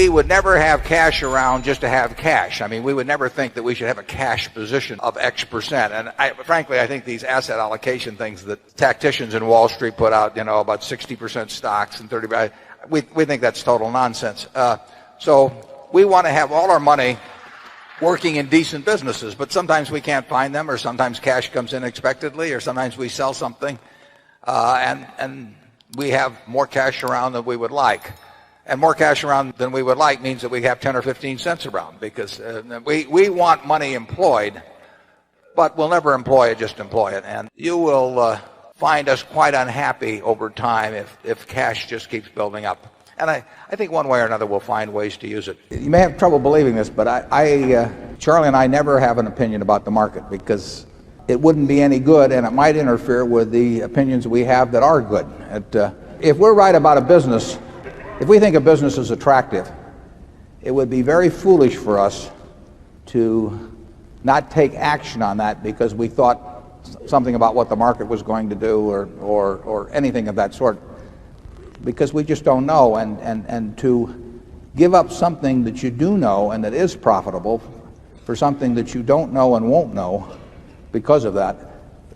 we would never have cash around just to have cash. I mean, we would never think that we should have a cash position of X percent. And frankly, I think these asset allocation things that tacticians in Wall Street put out, about 60% stocks and 30%, we think that's total nonsense. So we want to have all our money working in decent businesses, but sometimes we can't find them, or sometimes cash comes in unexpectedly, or sometimes we sell something, and we have more cash around than we would like. And more cash around than we would like means that we have 10 or 15 cents around, because we want money employed, but we'll never employ it, just employ it. And you will find us quite unhappy over time if cash just keeps building up. And I think one way or another we'll find ways to use it. You may have trouble believing this, but Charlie and I never have an opinion about the market, because it wouldn't be any good, and it might interfere with the opinions we have that are good. If we're right about a business, if we think a business is attractive, it would be very foolish for us to not take action on that because we thought something about what the market was going to do or anything of that sort, because we just don't know. And to give up something that you do know and that is profitable for something that you don't know and won't know because of that,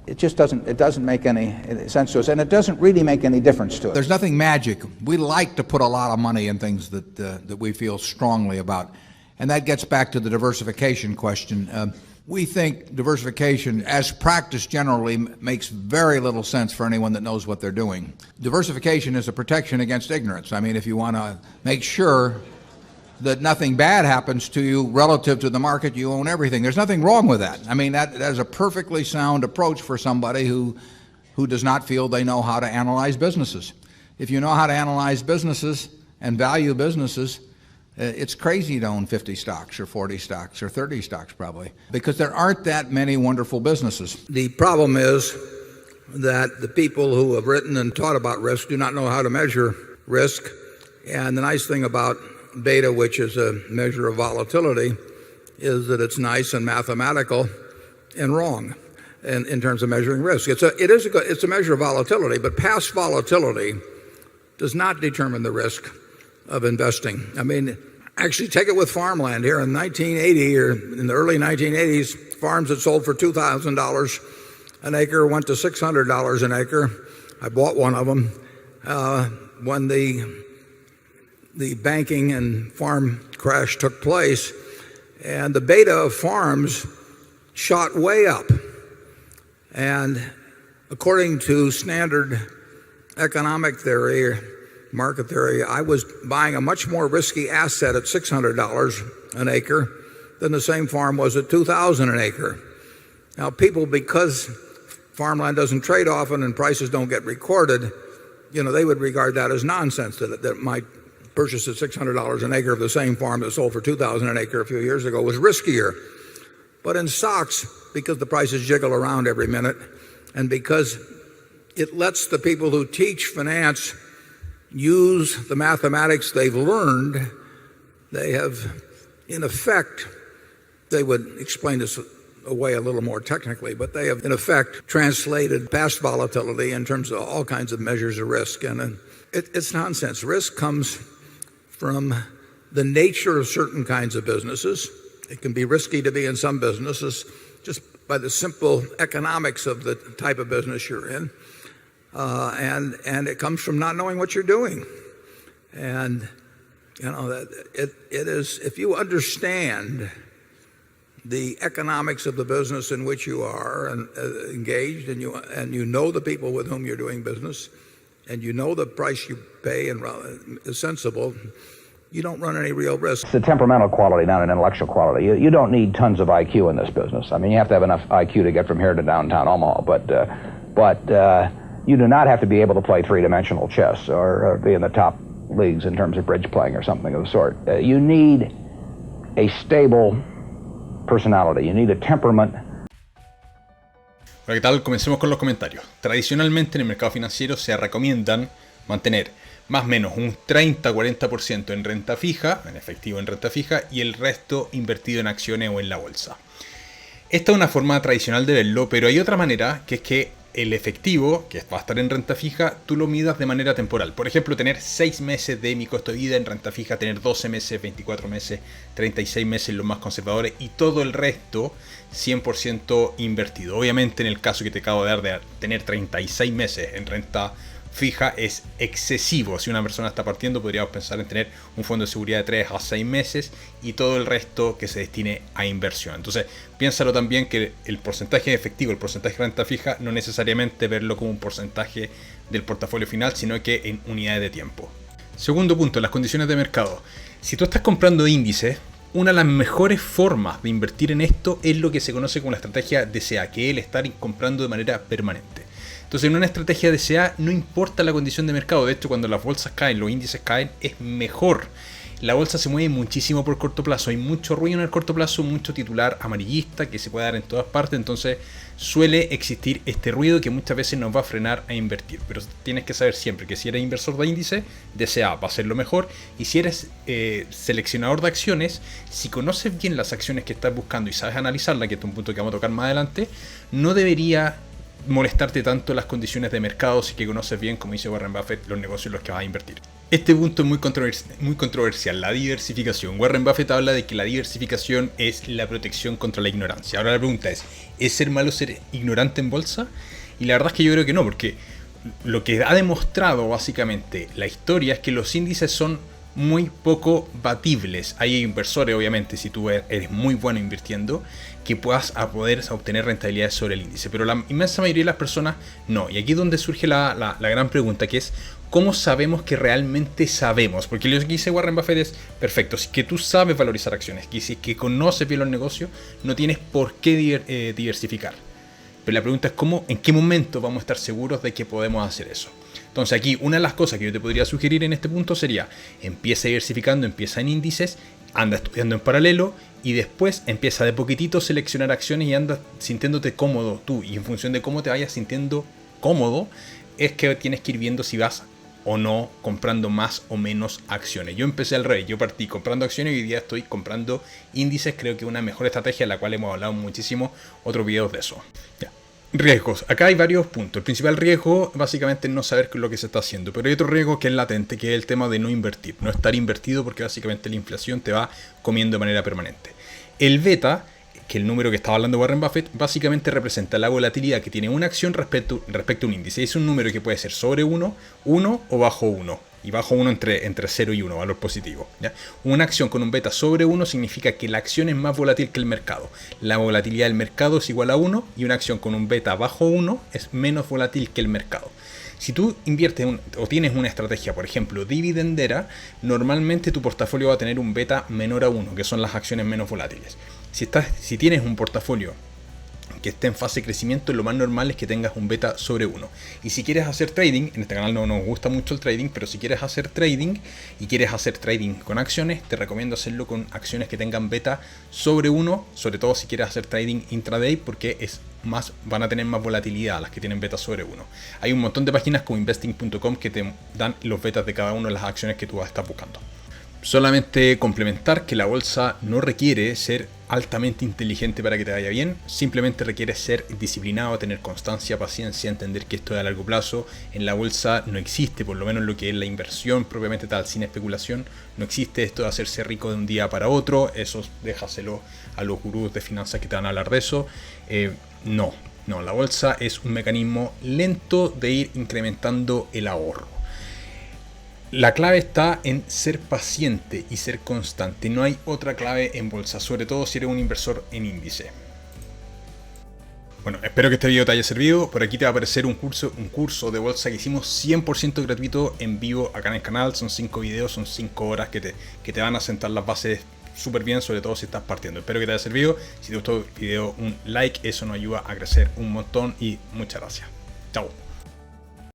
it doesn't make any sense to us, and it doesn't really make any difference to us. There's nothing magic. We like to put a lot of money in things that we feel strongly about, and that gets back to the diversification question. We think diversification, as practiced generally, makes very little sense for anyone that knows what they're doing. Diversification is a protection against ignorance. I mean, if you want to make sure that nothing bad happens to you relative to the market, you own everything. There's nothing wrong with that. I mean, that is a perfectly sound approach for somebody who does not feel they know how to analyze businesses. If you know how to analyze businesses and value businesses, it's crazy to own 50 stocks or 40 stocks or 30 stocks probably, because there aren't that many wonderful businesses. The problem is that the people who have written and taught about risk do not know how to measure risk. And the nice thing about beta, which is a measure of volatility, is that it's nice and mathematical and wrong in terms of measuring risk. It's a measure of volatility, but past volatility does not determine the risk of investing. I mean, actually take it with farmland here in 1980 or in the early 1980s, farms that sold for $2,000 an acre went to $600 an acre. I bought one of them when the banking and farm crash took place, and the beta of farms shot way up. And according to standard economic theory, market theory, I was buying a much more risky asset at $600 an acre than the same farm was at $2,000 an acre. Now people, because farmland doesn't trade often and prices don't get recorded, they would regard that as nonsense, that my purchase at $600 an acre of the same farm that sold for $2,000 an acre a few years ago was riskier. But in stocks, because the prices jiggle around every minute, and because it lets the people who teach finance use the mathematics they've learned, they have, in effect, they would explain this away a little more technically, but they have, in effect, translated past volatility in terms of all kinds of measures of risk. And it's nonsense. Risk comes from the nature of certain kinds of businesses. It can be risky to be in some businesses just by the simple economics of the type of business you're in. And it comes from not knowing what you're doing. And it is, if you understand the economics of the business in which you are engaged, and you know the people with whom you're doing business, and you know the price you pay and is sensible, you don't run any real risk. It's a temperamental quality, not an intellectual quality. You don't need tons of IQ in this business. I mean, you have to have enough IQ to get from here to downtown Omaha, but you do not have to be able to play three-dimensional chess or be in the top leagues in terms of bridge playing or something of the sort. You need a stable personality. You need a temperament. Hola, ¿qué tal? Comencemos con los comentarios. Tradicionalmente en el mercado financiero se recomiendan mantener más o menos un 30-40% en renta fija, en efectivo en renta fija, y el resto invertido en acciones o en la bolsa. Esta es una forma tradicional de verlo, pero hay otra manera, que es que el efectivo, que va a estar en renta fija, tú lo midas de manera temporal. Por ejemplo, tener 6 meses de mi costo de vida en renta fija, tener 12 meses, 24 meses, 36 meses los más conservadores y todo el resto 100% invertido. Obviamente en el caso que te acabo de dar de tener 36 meses en renta fija es excesivo. Si una persona está partiendo, podríamos pensar en tener un fondo de seguridad de 3 a 6 meses y todo el resto que se destine a inversión. Entonces, piénsalo también que el porcentaje de efectivo, el porcentaje de renta fija, no necesariamente verlo como un porcentaje del portafolio final, sino que en unidades de tiempo. Segundo punto, las condiciones de mercado. Si tú estás comprando índices, una de las mejores formas de invertir en esto es lo que se conoce como la estrategia DCA, que es el estar comprando de manera permanente. Entonces, en una estrategia DCA no importa la condición de mercado. De hecho, cuando las bolsas caen, los índices caen, es mejor. La bolsa se mueve muchísimo por corto plazo. Hay mucho ruido en el corto plazo, mucho titular amarillista que se puede dar en todas partes. Entonces, suele existir este ruido que muchas veces nos va a frenar a invertir. Pero tienes que saber siempre que si eres inversor de índice, DCA va a ser lo mejor. Y si eres seleccionador de acciones, si conoces bien las acciones que estás buscando y sabes analizarlas, que este es un punto que vamos a tocar más adelante, no debería molestarte tanto las condiciones de mercado si que conoces bien, como dice Warren Buffett, los negocios en los que vas a invertir. Este punto es muy controversial, la diversificación. Warren Buffett habla de que la diversificación es la protección contra la ignorancia. Ahora la pregunta ¿es ser malo ser ignorante en bolsa? Y la verdad es que yo creo que no, porque lo que ha demostrado básicamente la historia es que los índices son muy poco batibles. Hay inversores, obviamente, si tú eres muy bueno invirtiendo, que puedas poder obtener rentabilidades sobre el índice, pero la inmensa mayoría de las personas no. Y aquí es donde surge la gran pregunta, que es ¿cómo sabemos que realmente sabemos? Porque lo que dice Warren Buffett es perfecto, si que tú sabes valorizar acciones, que si que conoces bien los negocios, no tienes por qué diversificar. Pero la pregunta es en qué momento vamos a estar seguros de que podemos hacer eso. Entonces aquí una de las cosas que yo te podría sugerir en este punto sería empieza diversificando, empieza en índices, anda estudiando en paralelo y después empieza de poquitito a seleccionar acciones y anda sintiéndote cómodo tú, y en función de cómo te vayas sintiendo cómodo es que tienes que ir viendo si vas o no comprando más o menos acciones. Yo empecé al revés, yo partí comprando acciones y hoy día estoy comprando índices. Creo que es una mejor estrategia, de la cual hemos hablado muchísimo otros videos de eso. Ya. Riesgos. Acá hay varios puntos. El principal riesgo básicamente es no saber qué es lo que se está haciendo, pero hay otro riesgo que es latente, que es el tema de no invertir, no estar invertido, porque básicamente la inflación te va comiendo de manera permanente. El beta, que el número que estaba hablando Warren Buffett, básicamente representa la volatilidad que tiene una acción respecto a un índice. Es un número que puede ser sobre 1, 1 o bajo 1. Y bajo 1 entre 0 y 1, valor positivo, ¿ya? Una acción con un beta sobre 1 significa que la acción es más volátil que el mercado. La volatilidad del mercado es igual a 1 y una acción con un beta bajo 1 es menos volátil que el mercado. Si tú inviertes o tienes una estrategia, por ejemplo, dividendera, normalmente tu portafolio va a tener un beta menor a 1, que son las acciones menos volátiles. Si tienes un portafolio que esté en fase de crecimiento, lo más normal es que tengas un beta sobre 1. Y si quieres hacer trading, en este canal no nos gusta mucho el trading, pero si quieres hacer trading y quieres hacer trading con acciones, te recomiendo hacerlo con acciones que tengan beta sobre 1, sobre todo si quieres hacer trading intraday, porque van a tener más volatilidad las que tienen beta sobre 1. Hay un montón de páginas como investing.com que te dan los betas de cada una de las acciones que tú estás buscando. Solamente complementar que la bolsa no requiere ser altamente inteligente para que te vaya bien, simplemente requiere ser disciplinado, tener constancia, paciencia, entender que esto es a largo plazo. En la bolsa no existe, por lo menos lo que es la inversión propiamente tal, sin especulación, no existe esto de hacerse rico de un día para otro. Eso déjaselo a los gurús de finanzas que te van a hablar de eso. No, la bolsa es un mecanismo lento de ir incrementando el ahorro. La clave está en ser paciente y ser constante. No hay otra clave en bolsa, sobre todo si eres un inversor en índice. Bueno, espero que este video te haya servido. Por aquí te va a aparecer un curso de bolsa que hicimos 100% gratuito en vivo acá en el canal. Son 5 videos, son 5 horas que te van a sentar las bases súper bien, sobre todo si estás partiendo. Espero que te haya servido. Si te gustó el video, un like, eso nos ayuda a crecer un montón y muchas gracias. Chao.